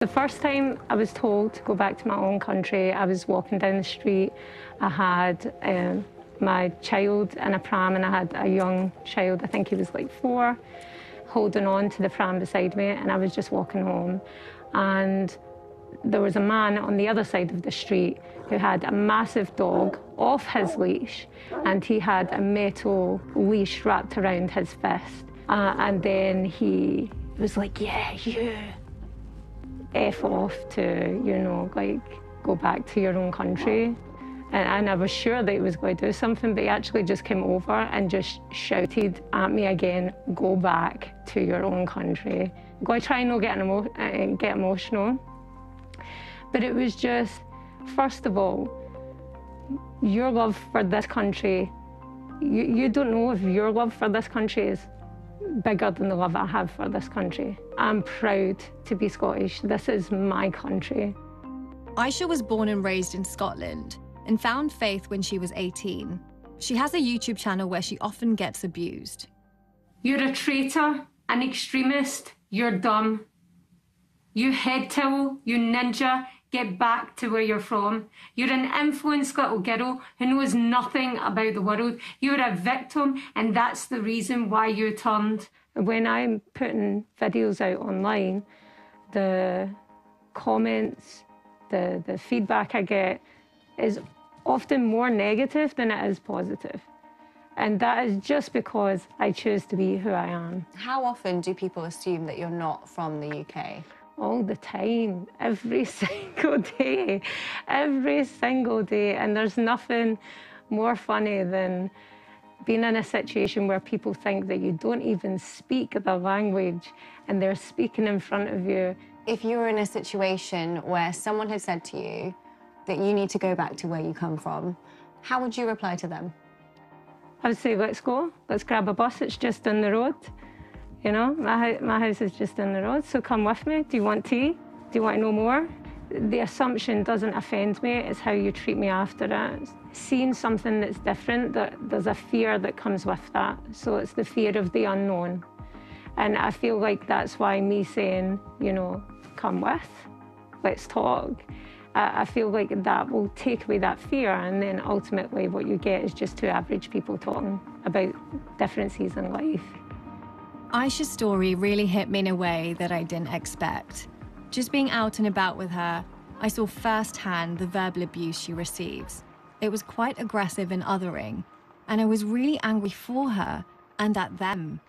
The first time I was told to go back to my own country, I was walking down the street. I had my child in a pram, and I had a young child, I think he was like 4, holding on to the pram beside me, and I was just walking home. And there was a man on the other side of the street who had a massive dog off his leash, and he had a metal leash wrapped around his fist. And then he was like, yeah, you F off to, you know, like, go back to your own country. And I was sure that he was going to do something, but he actually just came over and just shouted at me again, go back to your own country. I'm going to try and not get emotional. But it was just, first of all, your love for this country, you don't know if your love for this country is bigger than the love I have for this country. I'm proud to be Scottish. This is my country. Aisha was born and raised in Scotland and found faith when she was 18. She has a YouTube channel where she often gets abused. You're a traitor, an extremist, you're dumb. You head towel, you ninja, get back to where you're from. You're an influenced little girl who knows nothing about the world. You're a victim, and that's the reason why you turned. When I'm putting videos out online, the comments, the feedback I get is often more negative than it is positive. And that is just because I choose to be who I am. How often do people assume that you're not from the UK? All the time, every single day, every single day. And there's nothing more funny than being in a situation where people think that you don't even speak the language and they're speaking in front of you. If you were in a situation where someone had said to you that you need to go back to where you come from, how would you reply to them? I would say, let's go, let's grab a bus, it's just down the road. You know, my house is just down the road, so come with me. Do you want tea? Do you want to know more? The assumption doesn't offend me, it's how you treat me after it. Seeing something that's different, there's a fear that comes with that. So it's the fear of the unknown. And I feel like that's why me saying, you know, come with, let's talk. I feel like that will take away that fear, and then ultimately what you get is just two average people talking about differences in life. Aisha's story really hit me in a way that I didn't expect. Just being out and about with her, I saw firsthand the verbal abuse she receives. It was quite aggressive and othering, and I was really angry for her and at them.